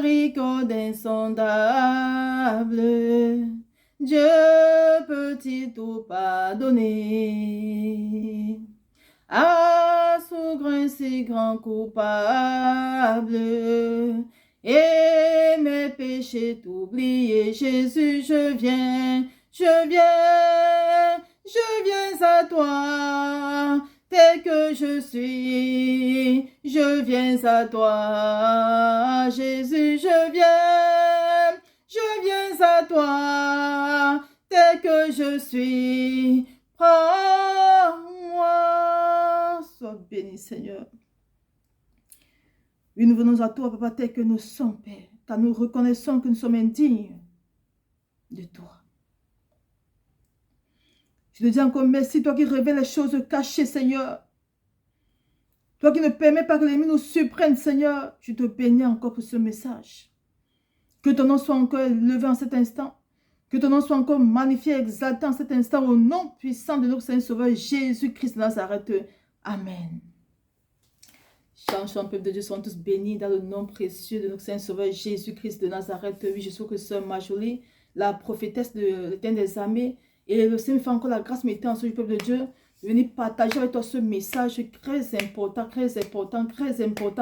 miséricorde insondable, Dieu peut-il tout pardonner? À son grand si grand coupable, et mes péchés t'oublier, Jésus, je viens à toi, tel que je suis, je viens à toi, Jésus, je viens à toi, tel que je suis, prends-moi, sois béni, Seigneur. Oui, nous venons à toi, Papa, tel que nous sommes, Père, car nous reconnaissons que nous sommes indignes de toi. Je te dis encore merci, toi qui révèles les choses cachées, Seigneur. Toi qui ne permets pas que l'ennemi nous surprenne, Seigneur. Je te bénis encore pour ce message. Que ton nom soit encore élevé en cet instant. Que ton nom soit encore magnifié, exalté en cet instant au nom puissant de notre Seigneur Sauveur Jésus-Christ de Nazareth. Amen. Chant, peuple de Dieu, sont tous bénis dans le nom précieux de notre Seigneur Sauveur Jésus-Christ de Nazareth. Oui, je suis que sœur Marjorie, la prophétesse de l'Éternel des armées. Et le Seigneur me fait encore la grâce m'étant en ce peuple de Dieu. De venir partager avec toi ce message très important,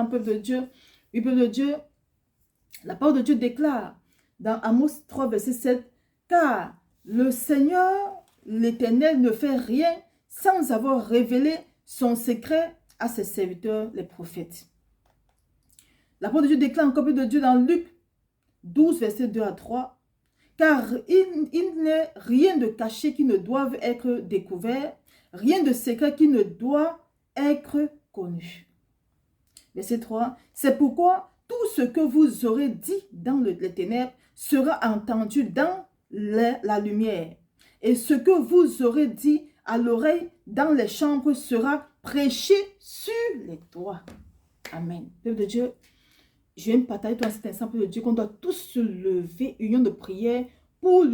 peuple de Dieu. Oui, peuple de Dieu, la parole de Dieu déclare dans Amos 3, verset 7, car le Seigneur, l'Éternel, ne fait rien sans avoir révélé son secret à ses serviteurs, les prophètes. La parole de Dieu déclare encore peuple de Dieu dans Luc 12, verset 2 à 3, car il n'est rien de caché qui ne doive être découvert, rien de secret qui ne doit être connu. Verset 3. C'est pourquoi tout ce que vous aurez dit dans les ténèbres sera entendu dans la lumière. Et ce que vous aurez dit à l'oreille dans les chambres sera prêché sur les toits. Amen. Peuple de Dieu, je viens de partager dans cet instant, peuple de Dieu, qu'on doit tous se lever, union de prière pour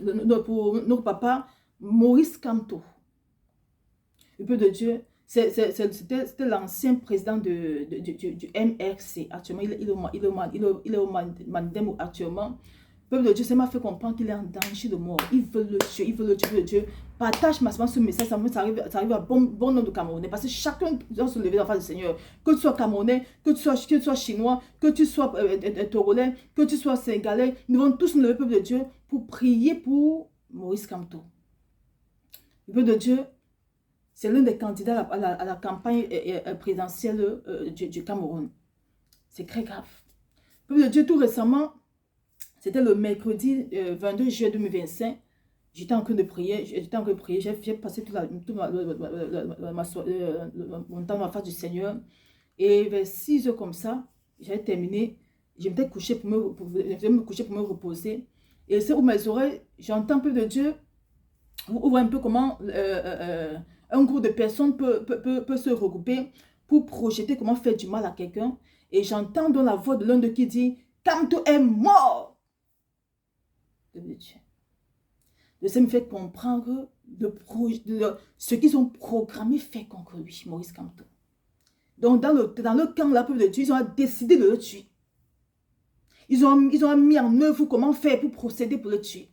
notre papa Maurice Kamto. Le peuple de Dieu, c'était l'ancien président du MRC. Actuellement, il est au Mandem actuellement. Le peuple de Dieu, ça m'a fait comprendre qu'il est en danger de mort. Il veut le tuer, peuple de Dieu. Partage massivement ce message, ça arrive à bon nombre de Camerounais. Parce que chacun doit se lever dans la face du Seigneur. Que tu sois Camerounais, que tu sois Chinois, que tu sois Togolais, que tu sois Sénégalais. Nous devons tous nous lever, peuple de Dieu, pour prier pour Maurice Kamto. Le peuple de Dieu, c'est l'un des candidats à la campagne présidentielle du Cameroun. C'est très grave. Le peuple de Dieu, tout récemment, c'était le mercredi 22 juillet 2025. J'étais en train de prier. J'ai passé tout mon temps dans la face du Seigneur. Et vers 6 heures comme ça, j'avais terminé. Je m'étais couché pour me reposer. Et c'est où mes oreilles, j'entends un peu de Dieu. Vous voyez un peu comment un groupe de personnes peut se regrouper pour projeter comment faire du mal à quelqu'un. Et j'entends dans la voix de l'un d'eux qui dit « Kamto est mort !» Le Seigneur me fait comprendre ce qu'ils ont programmé fait contre lui, Maurice Kamto. Donc dans le camp de la peuple de Dieu, ils ont décidé de le tuer. Ils ont mis en œuvre comment faire pour procéder pour le tuer.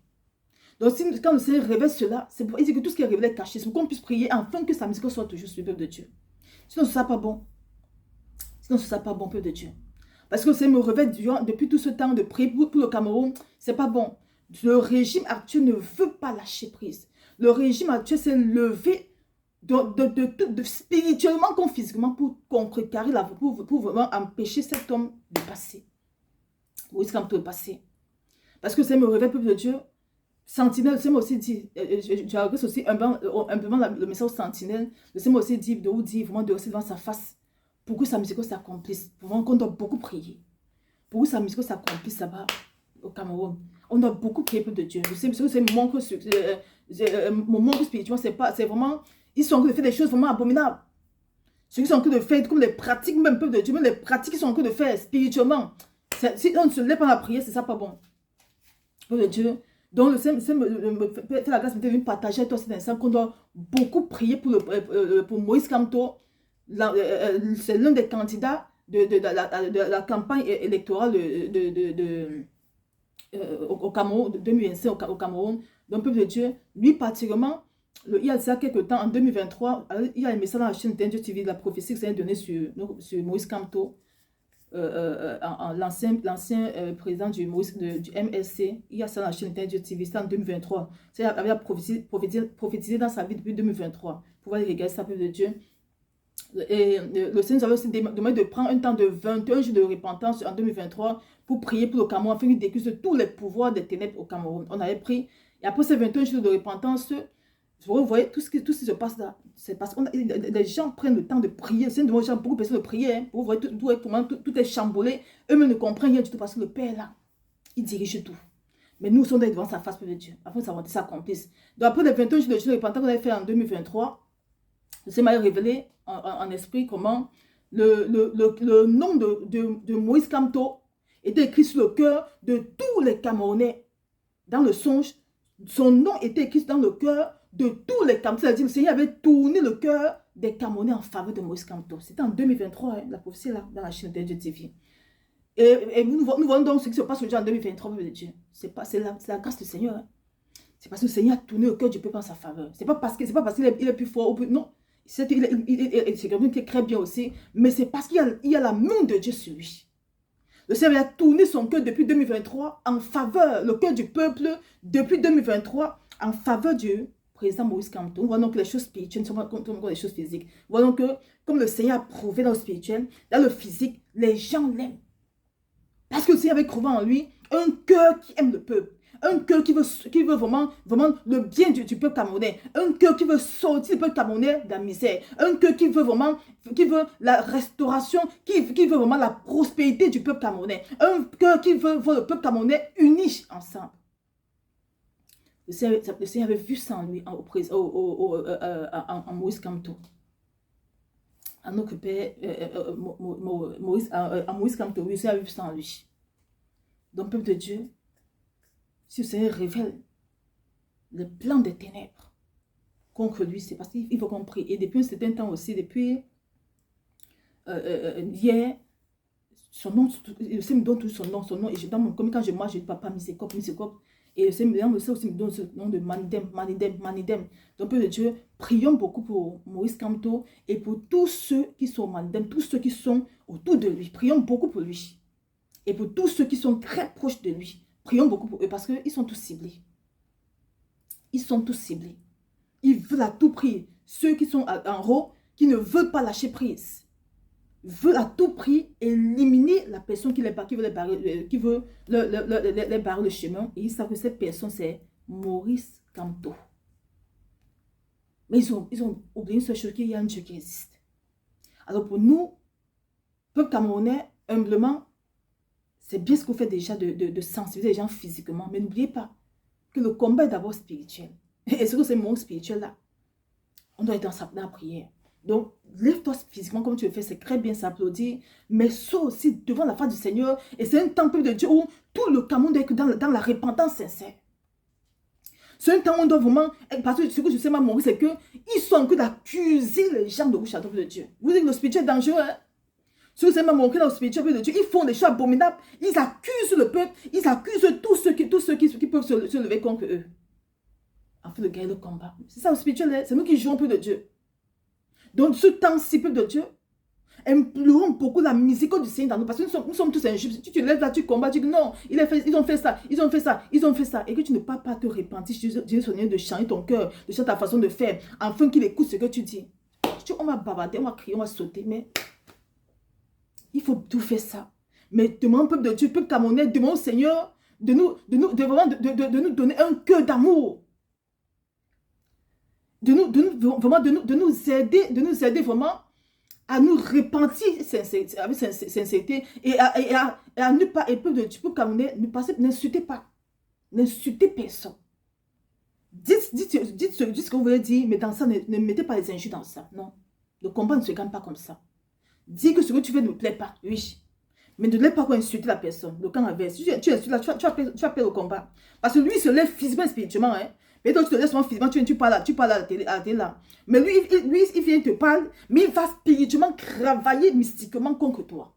Donc quand le Seigneur révèle cela, c'est pour dire que tout ce qui est révélé est caché. C'est pour qu'on puisse prier afin que sa miséricorde soit toujours sur le peuple de Dieu. Sinon ce ne sera pas bon. Peuple de Dieu. Parce que le Seigneur me révèle depuis tout ce temps de prier pour le Cameroun, c'est pas bon. Le régime actuel ne veut pas lâcher prise. Le régime actuel s'est levé spirituellement comme physiquement pour contrecarrer pour vraiment empêcher cet homme de passer. Ou est-ce de passer? Parce que c'est me révèle, peuple de Dieu. Sentinelle, le Seigneur aussi dit, j'adresse aussi un peu le message au sentinelle. Le Seigneur aussi dit, vraiment de rester devant sa face pour que sa miséricorde s'accomplisse. Pour vraiment qu'on doit beaucoup prier. Pour que sa miséricorde s'accomplisse là-bas au Cameroun. On doit beaucoup prier pour de Dieu. Je sais que c'est mon manque spirituel, c'est vraiment, ils sont en train de faire des choses vraiment abominables. Ceux qui sont en train de faire, comme les pratiques, même peuple de Dieu, même les pratiques qu'ils sont en train de faire spirituellement. Si on ne se lève pas à la prière, c'est ça pas bon. Peuple de Dieu. Donc le Seigneur me fait la grâce de venir partager avec toi cet instant qu'on doit beaucoup prier pour Maurice Kamto. C'est l'un des candidats de la campagne électorale au Cameroun, de 2025 au Cameroun, d'un peuple de Dieu, lui particulièrement, il y a ça quelques temps, en 2023, il y a un message dans la chaîne Danger TV, la prophétie que ça a donné sur Moïse Kamto, l'ancien président du MSC. Il y a ça dans la chaîne Danger TV, c'est en 2023. Il avait prophétisé dans sa vie depuis 2023. Pour pouvoir regarder ça, peuple de Dieu. Et le Seigneur nous avait aussi demandé de prendre un temps de 21 jours de repentance en 2023 pour prier pour le Cameroun, afin qu'il décuse tous les pouvoirs des ténèbres au Cameroun. On avait pris, et après ces 21 jours de repentance, vous voyez tout ce qui se passe là, c'est parce que les gens prennent le temps de prier. C'est une gens, beaucoup de personnes de prier, hein. Vous voyez tout est chamboulé, eux-mêmes ne comprennent rien du tout parce que le Père là, il dirige tout. Mais nous sommes devant sa face, peuple de Dieu, afin que sa volonté s'accomplisse. Donc après les 21 jours de repentance qu'on avait fait en 2023, le Seigneur m'a révélé en esprit comment le nom de Moïse Kamto était écrit sur le cœur de tous les Camerounais. Dans le songe, son nom était écrit dans le cœur de tous les Camerounais. C'est-à-dire que le Seigneur avait tourné le cœur des Camerounais en faveur de Moïse Kamto. C'était en 2023, hein, la prophétie là, dans la chaîne de Dieu TV. Et nous voyons donc ce qui se passe aujourd'hui en 2023, peuple de Dieu. C'est la grâce du Seigneur. Hein. C'est parce que le Seigneur a tourné le cœur du peuple en sa faveur. C'est pas parce qu'il est plus fort ou plus... Non. C'est quelqu'un qui est très bien aussi, mais c'est parce qu'il y a la main de Dieu sur lui. Le Seigneur a tourné son cœur depuis 2023 en faveur, le cœur du peuple depuis 2023 en faveur du président Moïse Kamto. Nous voyons que les choses spirituelles ne sont pas comme les choses physiques. Nous voyons que, comme le Seigneur a prouvé dans le spirituel, dans le physique, les gens l'aiment. Parce que le Seigneur avait trouvé en lui un cœur qui aime le peuple. Un cœur qui veut vraiment le bien du peuple camerounais. Un cœur qui veut sortir le peuple camerounais de la misère. Un cœur qui veut la restauration, qui veut vraiment la prospérité du peuple camerounais. Un cœur qui veut voir le peuple camerounais uni ensemble. Le Seigneur avait vu ça en lui, en Moïse Kamto. En notre père, Moïse Kamto, le Seigneur avait vu ça en lui. Donc, peuple de Dieu, si le Seigneur révèle le plan des ténèbres contre lui, c'est parce qu'il faut qu'on prie. Et depuis un certain temps aussi, depuis hier, son nom, le Seigneur me donne tout son nom. Et dans mon commun, quand je marche, je dis papa, miséricorde. Et le Seigneur aussi me donne ce nom de Manidem. Donc, peu de Dieu, prions beaucoup pour Moïse Kamto et pour tous ceux qui sont Manidem, tous ceux qui sont autour de lui. Prions beaucoup pour lui. Et pour tous ceux qui sont très proches de lui. Prions beaucoup pour eux parce qu'ils sont tous ciblés. Ils sont tous ciblés. Ils veulent à tout prix. Ceux qui sont en haut, qui ne veulent pas lâcher prise, veulent à tout prix éliminer la personne qui veut les barrer le chemin. Et ils savent que cette personne, c'est Moïse Kamto. Mais ils ont oublié une seule chose, qu'il y a un Dieu qui existe. Alors pour nous, peuple camerounais, humblement, c'est bien ce qu'on fait déjà de sensibiliser les gens physiquement. Mais n'oubliez pas que le combat est d'abord spirituel. Et surtout c'est mon spirituel là. On doit être dans la prière. Donc, lève-toi physiquement comme tu le fais. C'est très bien s'applaudir. Mais sois aussi devant la face du Seigneur. Et c'est un temple de Dieu où tout le Cameroun doit être dans la repentance sincère. C'est un temps où on doit vraiment... Parce que ce que je sais ma mourir, c'est qu'ils sont en train d'accuser les gens de bouche à de Dieu. Vous dites que le spirituel est dangereux, hein? Si vous avez montré dans le spirituel de Dieu, ils font des choses abominables. Ils accusent le peuple. Ils accusent tous ceux qui peuvent se lever contre eux. Afin de gagner le combat. C'est ça le spirituel. C'est nous qui jouons peu de Dieu. Donc ce temps-ci, peuple de Dieu, implorons beaucoup la miséricorde du Seigneur dans nous. Parce que nous sommes tous injustes. Si tu te lèves là, tu combats, tu dis non, ils ont fait ça. Et que tu ne parles pas te repentir. Dieu Seigneur de changer ton cœur, de changer ta façon de faire, afin qu'il écoute ce que tu dis. On va bavarder, on va crier, on va sauter, mais... Il faut tout faire ça. Mais demande au peuple de Dieu, peuple camerounais, demande au Seigneur de nous donner un cœur d'amour. De nous aider vraiment à nous repentir avec sincérité et à ne pas, et peuple de Dieu, peuple camerounais, n'insultez pas. N'insultez personne. Dites ce que vous voulez dire, mais dans ça, ne mettez pas les injures dans ça. Non. Le combat ne se gagne pas comme ça. Dis que ce que tu fais ne me plaît pas, oui. Mais ne laisse pas quoi insulter la personne. Le camp inverse. Si tu insultes là, tu vas perdre le combat. Parce que lui, il se lève physiquement et spirituellement. Hein. Mais donc, tu te laisses physiquement, tu parles à la télé là. Mais lui, il vient te parler, mais il va spirituellement travailler mystiquement contre toi.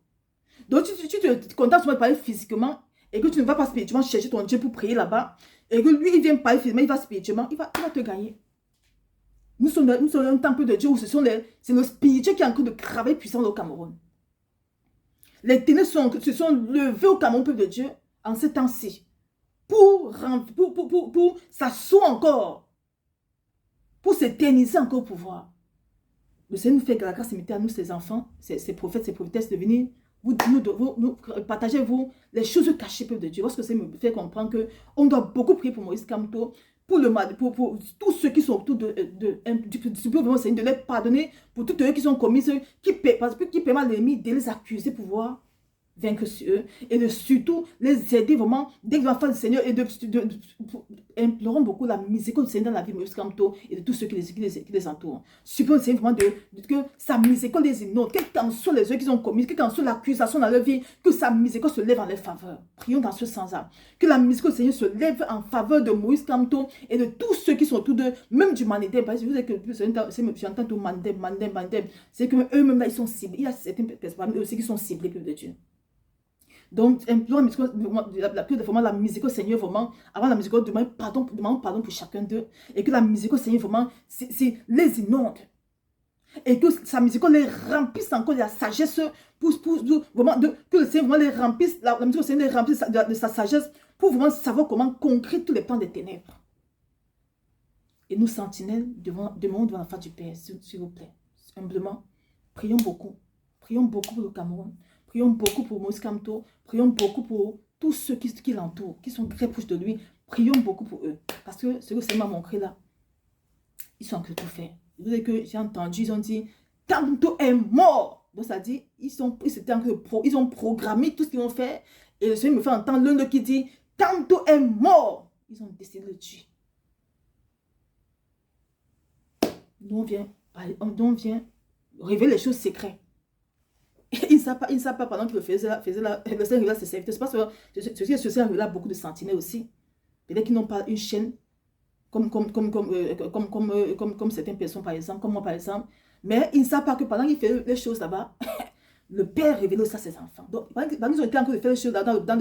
Donc, tu te contentes de parler physiquement et que tu ne vas pas spirituellement chercher ton Dieu pour prier là-bas. Et que lui, il vient parler physiquement, il va spirituellement, il va te gagner. Nous sommes un temple de Dieu où c'est le spirituel qui est en train de travailler puissant au Cameroun. Les ténèbres se sont levés au Cameroun, peuple de Dieu, en ce temps-ci. Pour s'asseoir encore. Pour s'éterniser encore au pouvoir. Le Seigneur nous fait que la grâce imite à nous, ses enfants, ses prophètes, ses prophétesses, de venir nous partager les choses cachées, peuple de Dieu. Parce que ça me fait comprendre qu'on doit beaucoup prier pour Moïse Kamto, pour tous ceux qui sont autour du peuple, Seigneur, de les pardonner, pour tous ceux qui sont commis, qui permettent à l'ennemi de les accuser pour pouvoir vaincre sur eux, et de surtout les aider vraiment dès qu'ils vont faire le Seigneur, et implorons beaucoup la miséricorde du Seigneur dans la vie de Moïse Kamto et de tous ceux qui les entourent. Supplions le Seigneur vraiment que sa miséricorde les inonde, quels qu'en soient les œuvres qu'ils ont commis, quelle qu'en soit l'accusation dans leur vie, que sa miséricorde se lève en leur faveur. Prions dans ce sens-là. Que la miséricorde du Seigneur se lève en faveur de Moïse Kamto et de tous ceux qui sont autour d'eux, même du Mandem. Parce que vous savez que j'entends tout Mandem, c'est qu'eux-mêmes là, ils sont ciblés. Il y a certaines personnes aussi qui sont ciblés, peuple de Dieu. Donc, implorons la miséricorde Seigneur, vraiment, avant la miséricorde, demandons pardon pour chacun d'eux. Et que la miséricorde Seigneur, vraiment, les inonde. Et que sa miséricorde les remplisse encore de la sagesse, vraiment, que le Seigneur vraiment les remplisse, la miséricorde Seigneur les remplisse de sa sagesse, pour vraiment savoir comment conquérir tous les plans des ténèbres. Et nous, sentinelles, demandons devant la face du Père, s'il vous plaît. Humblement, prions beaucoup pour le Cameroun. Prions beaucoup pour Moïse Kamto. Prions beaucoup pour tous ceux qui l'entourent, qui sont très proches de lui. Prions beaucoup pour eux. Parce que ce que le Seigneur m'a montré là, ils sont en train de tout faire. Vous savez que j'ai entendu, ils ont dit, Kamto est mort. Donc ça dit, ils ont programmé tout ce qu'ils vont faire. Et le Seigneur me fait entendre l'un d'eux qui dit, Kamto est mort. Ils ont décidé de le tuer. Nous on vient révéler les choses secrètes. Il ne savent pas pendant qu'il faisait le Seigneur ses serviteurs. C'est parce que ce Seigneur a beaucoup de sentinelles aussi. Peut-être qu'ils n'ont pas une chaîne comme certaines personnes, par exemple, comme moi, par exemple. Mais ils ne savent pas que pendant qu'il fait les choses là-bas, le Père révèle ça à ses enfants. Donc, pendant qu'ils ont été en train de faire les choses là, dans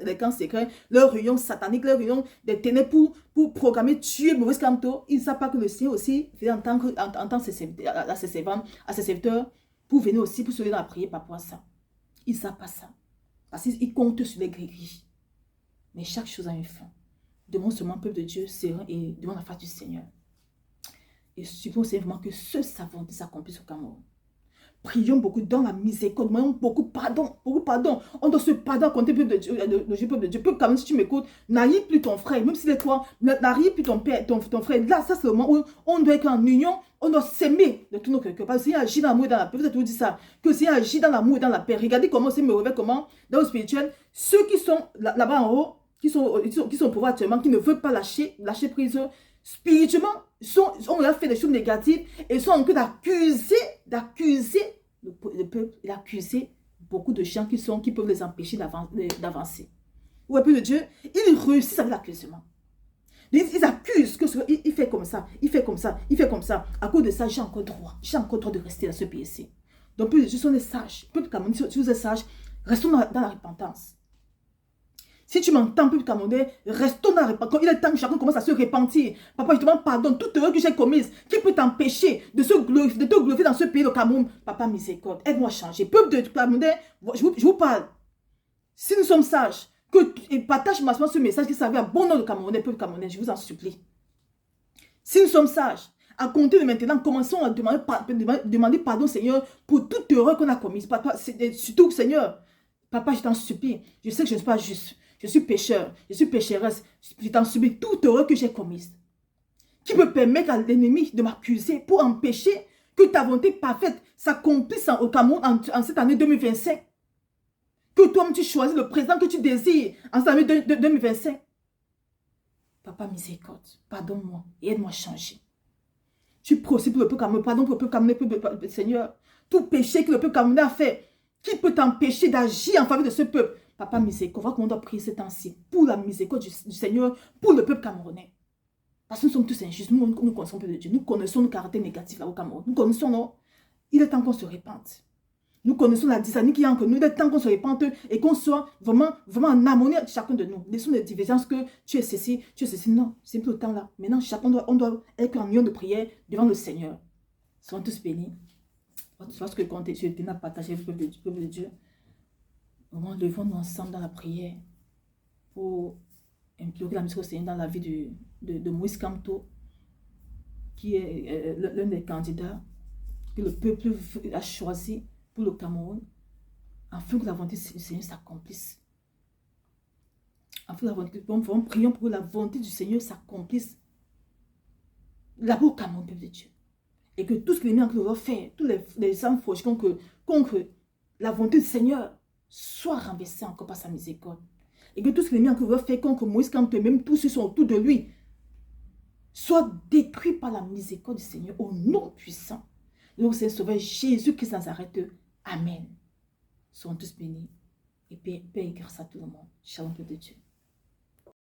les camps secrets, leur réunion satanique, leur réunion des ténèbres pour programmer, tuer Moïse Kamto, ils ne savent pas que le Seigneur aussi fait entendre à ses serviteurs, pour venir aussi, pour se lever dans la prière par rapport à ça. Ils ne savent pas ça. Parce qu'ils comptent sur les grévis. Mais chaque chose a une fin. Demande seulement peuple de Dieu, serein, et demande la face du Seigneur. Et supposons simplement que ce savant s'accomplisse au Cameroun. Prions beaucoup dans la miséricorde, demandons beaucoup pardon. On doit se pardonner à compter peuple de Dieu, peuple de Dieu. Peuple Cameroun, si tu m'écoutes, n'arrive plus ton frère, même s'il est toi, n'arrive plus ton père, ton frère. Là, ça c'est le moment où on doit être en union, on doit s'aimer de tout nos cœurs. Parce que le Seigneur agit dans l'amour et dans la paix. Vous avez toujours dit ça, que le Seigneur agit dans l'amour et dans la paix. Regardez comment le Seigneur me révèle comment, dans le spirituel, ceux qui sont là-bas en haut, qui sont au pouvoir actuellement, qui ne veulent pas lâcher prise, spirituellement, on leur fait des choses négatives et ils sont en train d'accuser le peuple, et d'accuser beaucoup de gens qui peuvent les empêcher d'avancer. Ouais, peuple de Dieu, ils réussissent avec l'accusement. Ils accusent qu'il fait comme ça, il fait comme ça. À cause de ça, j'ai encore droit de rester dans ce pays-ci. Donc, peuple de Dieu, sont des sages. Peuple Camerounais, si vous êtes sages, restons dans la repentance. Si tu m'entends, peuple camerounais, restons dans la repentance. Il est temps que chacun commence à se repentir. Papa, je te demande pardon. Toute erreur que j'ai commise, qui peut t'empêcher de te glorifier dans ce pays, le Cameroun. Papa, miséricorde, aide-moi à changer. Peuple de camerounais, je vous parle. Si nous sommes sages, partage massivement ce message qui servait à bon nom de Camerounais, peuple camerounais, je vous en supplie. Si nous sommes sages, à compter de maintenant, commençons à demander pardon, Seigneur, pour toute erreur qu'on a commise. Papa, surtout, Seigneur, papa, je t'en supplie. Je sais que je ne suis pas juste. Je suis pécheur, je suis pécheresse. Je t'en supplie toute erreur que j'ai commise. Qui peut permettre à l'ennemi de m'accuser pour empêcher que ta volonté parfaite s'accomplisse au Cameroun en cette année 2025. Que toi-même tu choisis le président que tu désires en cette année 2025. Papa, miséricorde, pardonne-moi et aide-moi à changer. Tu pries aussi pour le peuple camerounais, pardon pour le peuple camerounais, Seigneur. Tout péché que le peuple camerounais a fait, qui peut t'empêcher d'agir en faveur de ce peuple? Papa, miséricorde, voilà comment on doit prier ces temps-ci pour la miséricorde du Seigneur, pour le peuple camerounais. Parce que nous sommes tous injustes, nous connaissons le peuple de Dieu, nous connaissons nos caractères négatifs là au Cameroun, nous connaissons, non? Il est temps qu'on se répande. Nous connaissons la dysharmonie qui est entre nous. Il est temps qu'on se répande et qu'on soit vraiment en harmonie avec chacun de nous. Laissons les divergences que tu es ceci, tu es ceci. Non, c'est plus le temps là. Maintenant, on doit être en union de prière devant le Seigneur. Soyons tous bénis. Tu vois ce que quand tu es à partager le peuple de Dieu. Levons-nous ensemble dans la prière pour implorer la mission au Seigneur dans la vie de Moïse Kamto, qui est l'un des candidats que le peuple a choisi pour le Cameroun, afin que la volonté du Seigneur s'accomplisse. Prions pour que la volonté du Seigneur s'accomplisse là-bas au Cameroun, peuple de Dieu. Et que tout ce que les gens veulent faire, tous les âmes fauches contre la volonté du Seigneur soit renversé encore par sa miséricorde. Et que tout ce que les gens veulent faire contre Moïse, quand même tous ceux qui sont autour de lui, soit détruit par la miséricorde du Seigneur au nom puissant. Donc c'est le Sauveur Jésus-Christ Nazareth. Amen. Soyons tous bénis. Et paix et grâce à tout le monde. Shalom, peuple de Dieu.